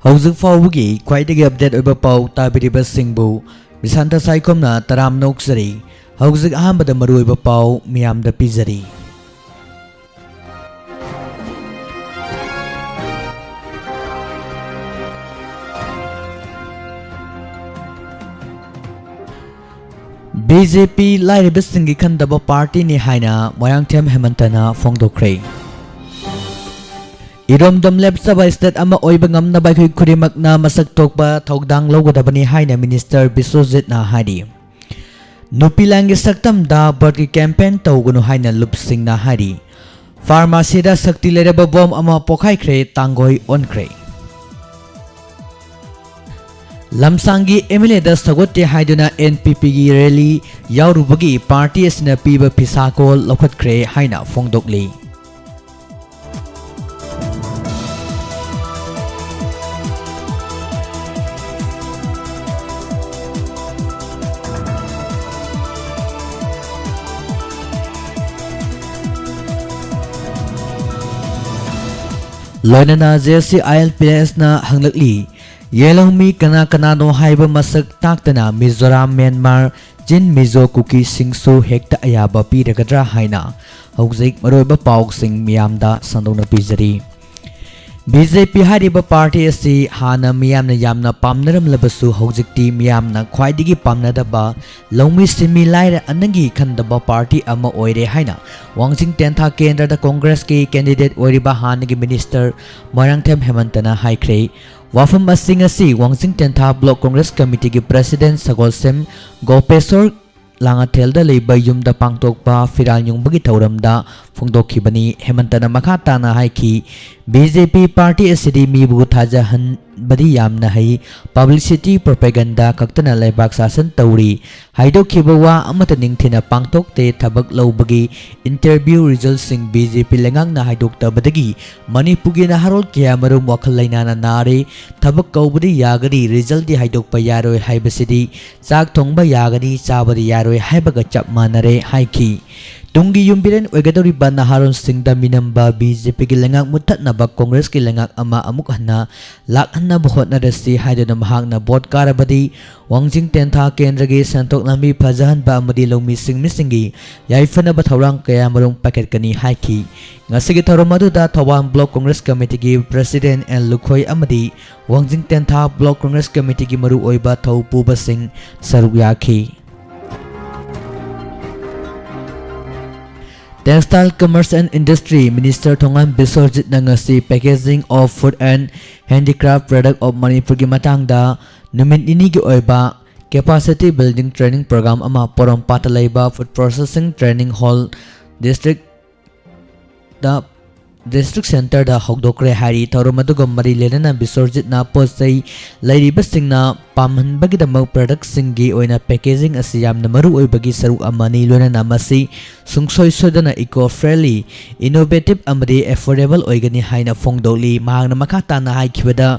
Hौzik faubagi khwaidagi update oiba pau tabiribasingbu Bisanta Saikomna taram noksari Hauzik ahambada maruiba pau miyamda pizari BJP lairibasingi khandaba party ni haina Moyangthem Hemantana fongdokre Iromdom lepsaba state ama oiba ngamna baikhui khurimakna masak tokba thogdang logodabani haina Minister Biswajit na hari Nupilangi saktam da birth campaign tawgunu haina lupsing na hari Pharmacy da sakti leraba bom ama pokhaikre tangoi onkre Lamsangi MLA da sagote haiduna NPP gi rally yaurubagi party asina piba pisakol lokhatkre haina fongdokli Loinana JC ILPS na hanglakli Yelongmi kana no haiba masak taktana Mizoram Myanmar Jin Mizo Kuki Singsu hekta ayaba piragadra haina Hauzik maroiba pauk sing miyamda sandongna pizari BJP hariba party asi hana miyamna yamna pamnaram labasu haujikti miyamna khwaidigi pamnadaba longmi simi laira anangi khandaba party ama oire haina Wangjing Tentha Kendra da Congress ki candidate oiriba hanagi minister Moyangthem Hemantana haikre Wafam asing asi Wangjing Tentha Block Congress Committee ki President Sagolsem Gopesor Langatel da leiba yumda pangtokpa firal yung bagi tauramda fongdokhibani Hemantana makata na haiki BJP party asidi mibu thajahan badi yamna hai publicity propaganda kaktana laibak sasan tauri haidokhiba wa amata ningthina pangtokte thabak lobagi interview results sing BJP lengang na haidokta badagi manipugi na harol kya marum wakhal lainana nare thabak kaubadi yagari result di haidokpa yaroi haibasidi chak thongba yagani chabadi yaroi haibaga chap manare haiki Tungi yumbiren oigadoriba naharon singda minamba BJP ki lengak mutatnaba Congress ki lengak ama amukhana lakhanna bhotna rasi haidona mahakna bot karabadi Wangjing Tentha Kendra gi santok lambi phajahan ba amadi longmi singmisingi yaifana ba thorang kaya marung paket kani haiki ngasigi thoromadu da Thawam Block Congress Committee ki President and Lukhoi amadi Wangjing Tentha Block Congress Committee ki maru oiba thaupu basing saruk yakhi Textile Commerce and Industry Minister Thongan Biswajit na ngasi packaging of food and handicraft product of Manipur gi matangda numin ini gi oiba capacity building training program ama porom patalaiba food processing training hall district center da hogdokre hari thoromaduga mari lenana Biswajit na posai lairibasingna pamhanbagi damak product singi oina packaging asi yamna maru oibagi saru amani lonana masi sungsoi sodana eco friendly innovative amadi affordable oigani haina fongdoli mahangna makata na haikibada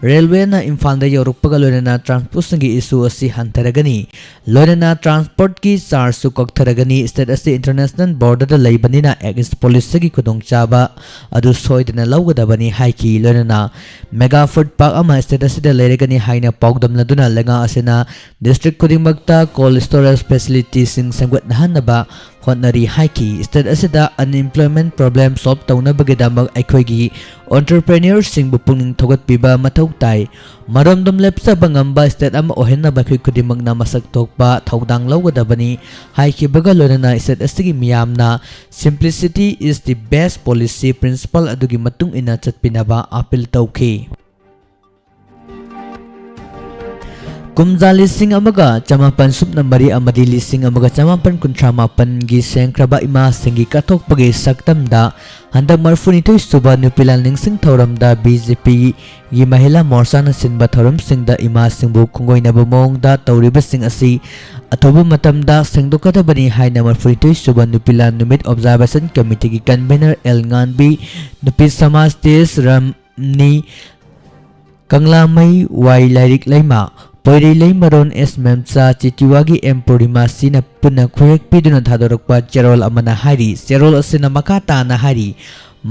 railway na imphal da yorukpaga lonana transport singi issue asi hantaragani lonana transport ki charge su koktaragani state asi international border da leibanina against police gi kudong chaba adu soidana lawgadabani haiki lonana mega food park ama state asi da leregani haina pawdam duna lenga asena district kudingmakta cold storage facility sing samgat nahanaba hotnari haiki state asida unemployment problem solve tawna bagidamag aikhoigi entrepreneurs sing bupungning thogat piba mathau tai maromdom lepsa bangamba state ama ohenna bakhoi kudimagna masak tokpa thaudang lawgadabani haiki bagalona state asigi miyamna simplicity is the best policy principle adugi matung ina chatpinaba appeal tawki Kumza lising amaga chamapan supna mari amadi lising amaga chamapan kuntramapan gi sengkraba ima singi katok pagi saktamda handak marfunito suba nupilan ningsing thoramda BJP gi mahila morsa na sinba thoram singda ima singbu khungoi na bomong da tauriba sing asi athobu matamda sengdokata bani haina marfunito suba nupilan numit observation committee gi convener Elnganbi nupi samaj tes ramni kanglamai wai lairik laima Poirilay maron esmemsa chitiwagi emporimasi na puna khuyek piduna thadorokpa cherol amana hari cherol asina makata na hari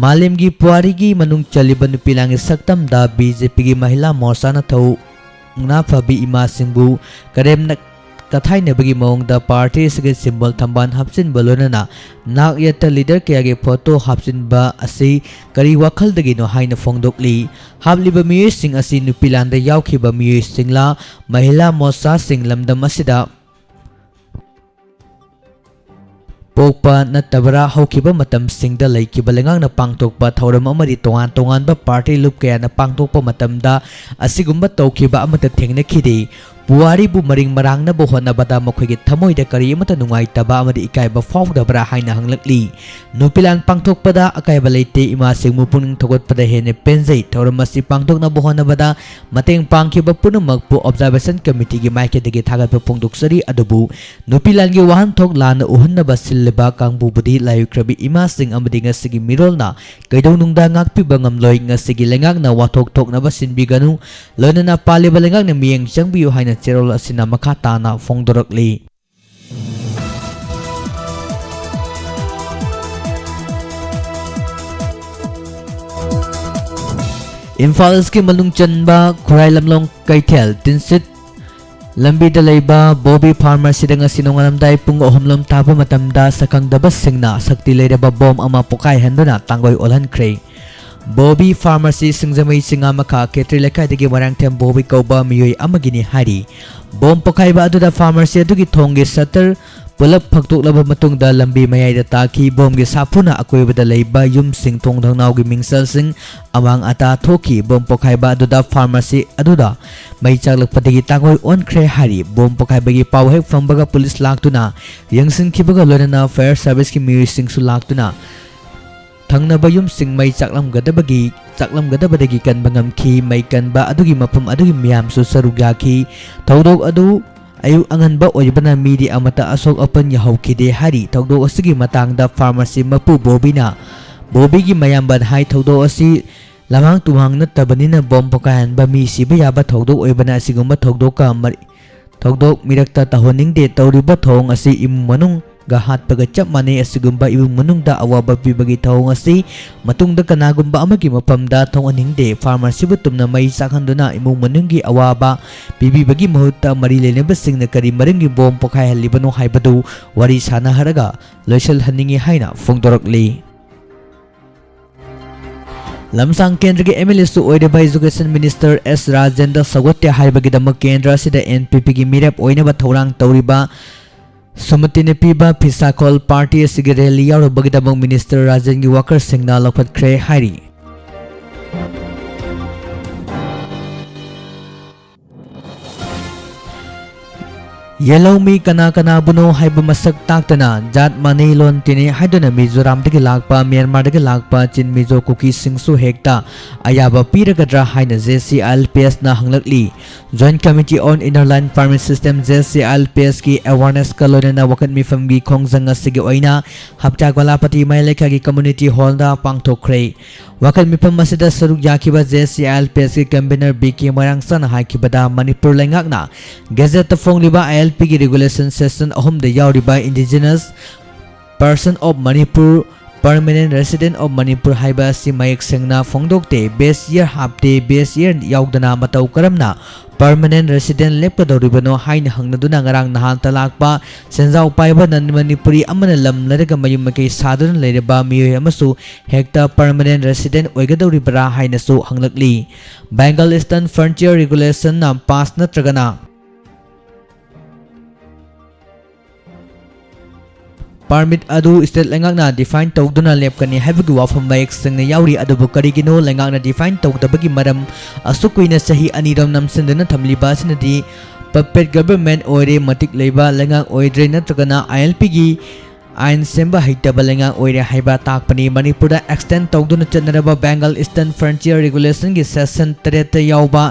मालेमगी पुआरीगी मनुंग चलिबा नुपिलांगी सक्तमदा BJP महिला मोर्चाना थौना फबी इमा सिंबु करेमना कथाइनबगी मौंगदा party सिगे symbol थंबान हपसिनबा लोनना नाक यत्ता लीडर कयागे फोटो हपसिनबा असि करी वखलदगिनो हाइना फोंदोकली हाबलिबा मियोइसिंग असि नुपिलांदा यावखिबा मियोइसिंगला महिला मोर्चा सिंग लमदम असिदा पोकपा नत्तबरा हौखिबा मतम सिंगदा लैखिबा लेंगांगना पांगतोकपा थौरम अमरि तोंगान तोंगानबा पार्टी लुप कयाना पांगतोकपा मतमदा असिगुम्बा तौखिबा अमता थेंगनखिदे पुआरी बु मरिंग मरांगना बु होनबदा मखोइगे थमोइदा करी अमता नुंगाइतबा अमदि इकाइबा फाउदबरा हाइना हंगलकली नुपिलान पांगतोकपदा अकाइबा लेते इमा सिंगमु पुनिंग थोगतपदा हेने पेंजै थौरम असि पांगतोकना बु होनबदा मतेंग पांगखिबा पुनमकपु ऑब्जर्वेशन कमिटी गी माइकेदगी थागतपा फोंदोकसरी अदुबु नुपिलान गी वाहन थोक लाना उहन्नबा सिल्लबा कांगबुबुदी लायुक्रबी इमा सिंग अमदि ngасigi मिरोलना कैदौनुंगदा ngakpiba ngamloi ngасigi lengakna wathok thoknaba sinbiganu loinana paliba lengakna miyeng changbiu haina cherol asina makha tana phongdorakli Imphal ki manung chanba Khurai Lamlong Kaithel Tinsit Lambi da leiba Bobby Farmer sidanga sinongalamdai pung ohomlom taba matamda sakangdaba singna sakti leiraba bom ama pokai handuna tangoi olhan khrei Bobby Pharmacy singjamai singa makha ketri lekai digi warangthem Bobby kauba miyoi amagini hari bom pokai ba aduda pharmacy adugi thongge satar pulap phaktoklaba matungda lambi mayai da taki bom ge sapuna akoibada leiba yum sing thongdhangnau gi mingsal sing amang ata thoki bom pokai ba aduda pharmacy aduda mai chaklakpadagi tangoi on khre hari bom pokai bagi pau hek fambaga police laktuna yangsin khibaga lonana fire service ki miyoi sing su laktuna Thangnaba yum sing mai chaklamgadabadagi kanba ngamkhi mai kanba adugi mafam adugi miyam su sarugaki thaudok adu ayu anganba oibana midi amata asok apan yahaukhide hari thaudok asigi matangda pharmacy mapu Bobby gi mayamban hai thaudok asi lamang tumhang nattabanina bom pokahanba mi siba yaba thaudok oibana asigumba thaudok mirakta tahoningde tawriba thong asi immanung gahat paga chap mane asigumba ibung manungda awaba pibagi thong asi matungda kanagumba amagi mapamda thong aningde pharmacy butumna mai sakhanduna imung manungi awaba pibibagi mahutta mari leneba singna kari maringi bom pokai halibano haibadu wari sana haraga loisal haningi haina phongdorakli Lamsang Kendra ki MLA su oidaba Education Minister S Rajendra Sagotya haibagidama Kendra sida NPP gi mirap oinaba thorang tawriba Sumatine piba Pisakol Party Sigareli Yarobagidamong Minister Rajan gi worker singna lokpat kre hari Yellow mi kana buno haiba masak taktana jat mane lon tine haidona Mizoram dagi lakpa Myanmar dagi lakpa Chin Mizo Kuki Singsu hekta ayaba piragadra haina JCLPS na hanglakli Joint Committee on Interline Farming System JCLPS ki awareness kalonena wakat mifam gi khongjanga sigi oina hapchak walapati mailekha gi community hall da pangthokhrei wakat mifam masida saruk yakiba JCLPS ki convener BK Marangsan haikibada Manipur lengakna gazette fongliba LP ki regulation session ahum da yauriba indigenous person of Manipur permanent resident of Manipur haiba si mayak sengna phongdokte base year hapte base year yaudana matau karamna permanent resident lepkadoribano haina hangnaduna ngarang nahan talakpa senjau paiba nan Manipuri amana lam laraga mayum makai sadun leireba miyoi amasu hekta permanent resident oigadoribara haina su hanglakli Bengal Eastern Frontier Regulation na pass natragana Permit adu state lengakna define tawduna lepkani haibagi wafam mayek sengna yauri adubu karigino lengakna define tawdabagi maram asukuina sahi aniram namsindana thamliba sinadi puppet government oire matik leiba lengak oidre natragana ILP gi ain semba haitaba lengak oire haiba takpani Manipurda extend tawduna chatnaraba Bengal Eastern Frontier Regulation gi section 3 yauba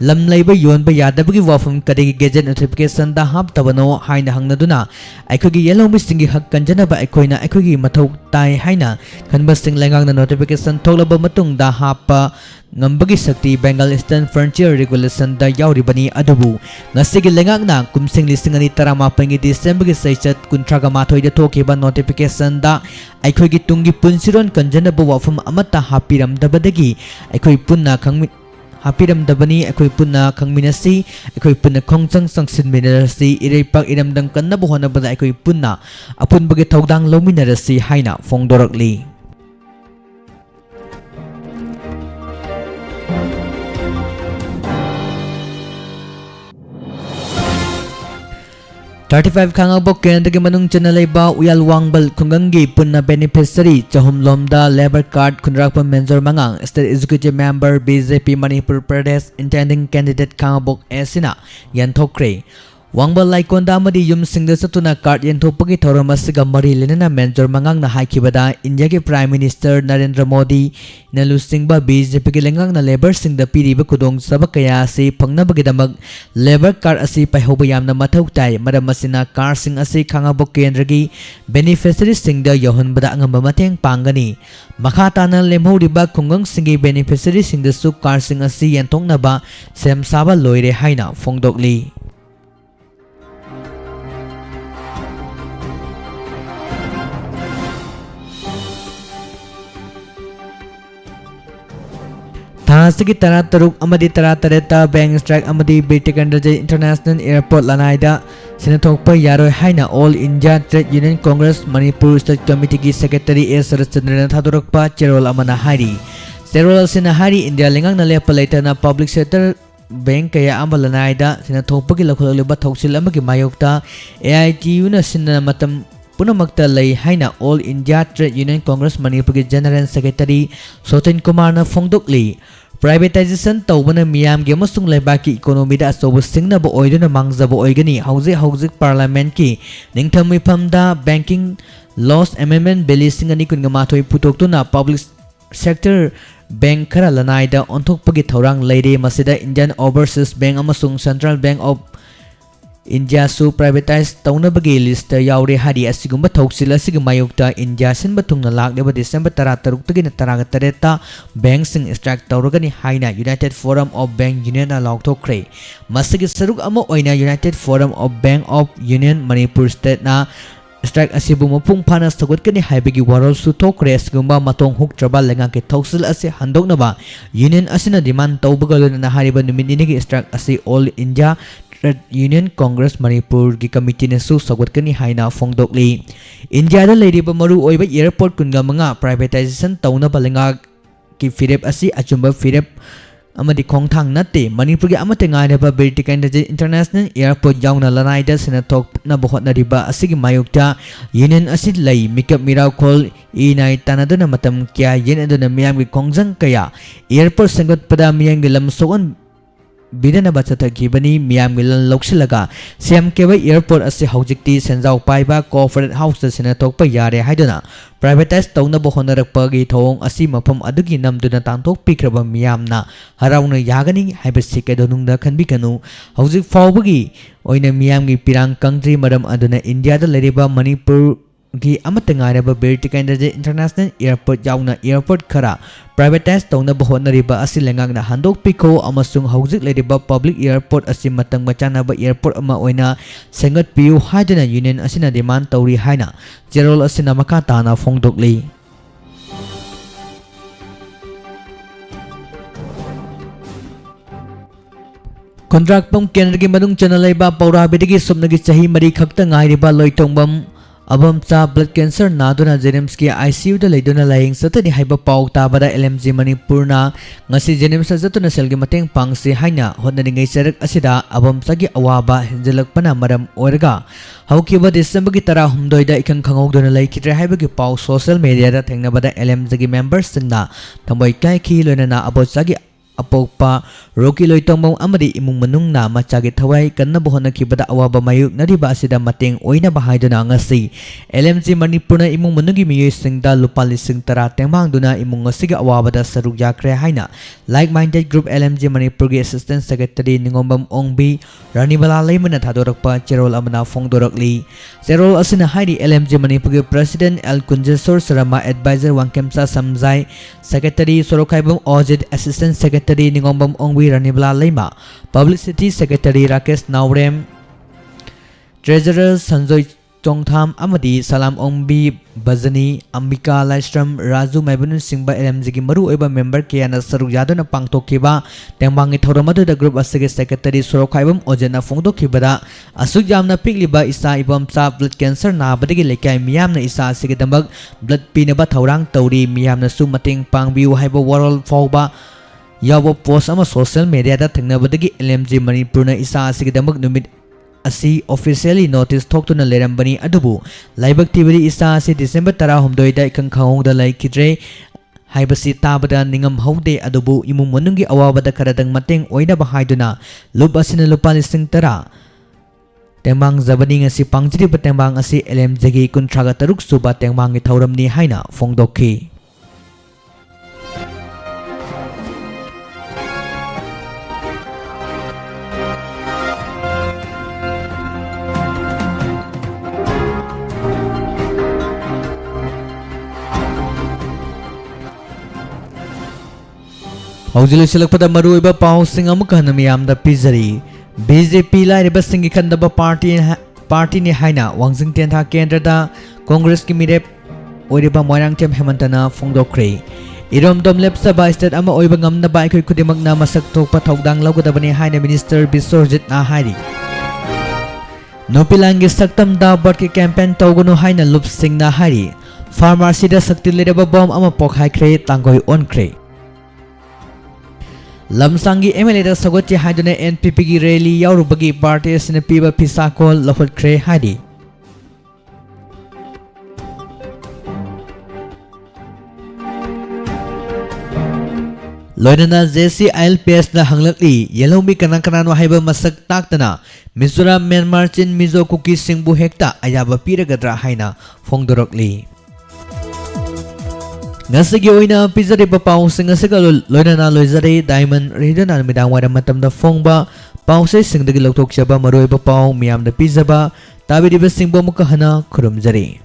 lam leiba yonba yadabagi wafam kadigi gazette notification da hap tabano haina hangnaduna aikogi yellow mistingi hak kanjanaba aikoina aikogi mathau tai haina khanba sing lengakna notification tholaba matung da hapa ngambagi sakti Bengal Eastern Frontier Regulation da yauribani adubu ngasigi lengakna kumsing listing ani tarama pangi December gi saichat kuntraga mathoi da thokiba notification da aikoi gi tungi punsiron kanjanaba wafam amata hapiram dabadagi aikoi punna khangmi hapiram dabani aikoi punna khangminasi aikoi punna khongchang sangsin minarasi ireipak iramdang kanna bohona bada aikoi punna apun bagi thaudang lominarasi haina fongdorakli 35 khangabok kendra ke manung chana leiba uyal wangbal khungangi punna beneficiary chahum lomda labor card khunrak pa menjor mangang state executive member BJP Manipur Pradesh intending candidate khangabok esina yanthokre wangbal laikonda amadi yum singda satuna card yanthopagi thoram asiga mari lenana menjor mangang na haikibada India ke Prime Minister Narendra Modi na lusingba BJP ke lengang na labor singda piriba kudong sabak kaya si pangnabagidamag labor card asi paihoba yamna mathau tai maram asina card sing asi khangabok kendragi beneficiary singda yohonbada angamba mateng pangani makha tana lemhoriba khungang singi beneficiary singda su card sing asi yanthongnaba sem saba loire haina fongdokli Thasigi Tara Taruk Amadi Tara Tareta Bank Strike Amadi Bitikandra International Airport Lanaida Sinatokpa Yaro Haina All India Trade Union Congress Manipur State Committee ki Secretary S. Chandran Thadurokpa Cherol Amana Hari Cherol Sinahari India Lingang Nalepaleta na Public Sector Bank kaya Amalanaida Sinatokpa ki Lakholiba Thoksil Amaki Mayokta AITU na Sinamatam Punamakta lay haina All India Trade Union Congress Manipur ki General Secretary Sotin Kumar na Fongdokli Privatization tawbana miyam ge amasung laibaki economy da asobo singna bo oiduna mangjabo oigani hauzik parliament ki ningtham mifamda banking laws amendment bill sing ani kunga mathoi putoktuna public sector bank khara lanai da onthokpagi thorang leire masida Indian Overseas Bank amasung Central Bank of India su privatize taunabagi list yaure hari asigumba thoksil asiga mayokta India sinba thungna lakleba December 13 tagina 13 bank sing strike tauragani haina United Forum of Bank Union na laukthokre masigi saruk ama oina United Forum of Bank of Union Manipur State na strike asibu mapung phana sagotkani haibagi warol su thokre asigumba matong huktraba lenga ke thoksil asi handoknaba union asina demand tawbagalona na hariba numinini strike asi All India Trade Union Congress Manipur ki committee ne su sagotkani haina fongdokli India da leiriba maru oiba airport kunga manga privatization tauna balenga ki firep asi achumba firep amadi khongthang natte Manipur gi amate ngaine ba Birtikandra International Airport yauna lanaida sinathok na bohotna riba asigi mayukta union asid lay mikap miraw khol inai tanaduna matam kya yen aduna miyam gi khongjang kaya airport sangot pada miyam gi lamsogon Bidana Bachata Gibani Miam Milan Loxilaga Siam Keva Airport as the Hojikti Senzao Paiba Corporate House Senator Payare Haidana Privatized Tona Bohonarak Pagi Tong Asima Pum Adugi Nam Duna Tanto Pikraba Miamna Harauna Yagani Hibasika Donunda Kanbikanu Hojik Fawbagi Oina Miami Pirang Country Madam Aduna India the Leriba Manipur Gi Amatangara Birtikandra International Airport Yauna Airport Kara Privatized Tona Bohona Riba Asilangang na Handok Pico Amasung Hauzik Leriba Public Airport Asimatang Machanaba Airport Ama Oina Sengat Piu Haidana Union Asina Demand Tauri Haina Gerol Asina Makatana Fongdokli Contract Pum Kenrigi Madung Chanalaiba Paura Bidigi Subnagi Sahi Mari Kakta Ngairiba Loitongbam Abamcha blood cancer naduna Jenims ki ICU da leiduna laying satani haiba pau tabada LMG Manipur na ngasi Jenims zatuna selgi mateng pangsi haina hotnaringai sarak asida abamcha gi awaba hinjalakpana maram oirga haukiba December gi 13 da ikang khangogduna laikitre haiba gi pau social media da thengnabada LMG gi members singna thambai kai khi loinana abotcha gi Apokpa Roki Loitongmong Amadi Imung Manung na Machagi Thawai Kanna Bohona Kibada Awaba Mayuk Nariba Asida Mating Oina Bahaiduna Ngasi LMG Manipurna Imung Manugi Miyoy Singda Lupali Sing Tara Temang Duna Imung Ngasiga Awabada Saruk Yakre Haina Like-minded group LMG Manipur gi Assistant Secretary Ningombam Ongbi Ranibala Laymana Thadorakpa Cherol Amana Fongdorakli Cherol Asina Haidi LMG Manipur gi President El Kunjesor Sarama Advisor Wangkemsa Samjai Secretary Sorokaibam Ojid Assistant Secretary Ningombam Ongwi Ranibla Lema Publicity Secretary Rakesh Naurem Treasurer Sanjoy Chongtham Amadi Salam Ongbi Bazani Ambika Laistram Raju Maibun Singba LMG Maru Eba member Kiana Saru Yadana Pangtokiba Tembangi Thoramadu the group Asige Secretary Sorokaibum Ojana Fondo Kibada Asujamna Pigliba Isa Ibam Sa blood cancer na Badigi Lekai Miamna Isa Sigedambag blood pinaba Taurang Tauri Miamna Sumating Pangbiu Haiba World Fogba Yawa post ama social media da thangnabadagi LMG Manipurna Isa Sigedambag Numit Asi officially notice talk to na lerambani adubu laibak tibari isa asi December 10 da ikang khawong da lai kidre haibasi tabada ningam haude adubu imung manungi awabada karadang mateng oina bahaiduna lub asina lupa lising tara tembang zabani ngasi pangjiri batembang asi LMG gi kuntraga taruk suba tembang thauramni haina fongdokhi Haujilu silakpada maruiba pau sing amuka namiyamda pizari BJP lairiba singi khandaba party ni haina wangsing tentha kendra da Congress ki mirep oiriba moirang tem hemantana fongdokre irom dom lepsaba state ama oiba ngamna ba khoi khudimak na masak thokpa thaudang laugadabani haina minister Biswarjit na hairi Nopilangi saktam da barki campaign tawgunu haina lup sing na hairi pharmacy da sakti lereba bom ama pokhai khre tangoi on khre Lamsangi MLA da sagoti haiduna NPP gi rally yaurubagi party asina piba pisakol lahot khre haidi Loinana JC ILPS na hanglakli yelhomi kanang-kanano haiba masak taktana Mizoram Myanmar Chin Mizo Kuki Singbu hekta ayaba piragadra haina fongdorokli Ngasigi oina pizari pau sing asika loinana loizari diamond redana midang wada matamda fongba pause singdagi loktok chaba maroi pau miamda pizaba tabidi singbo muka hana khurumjari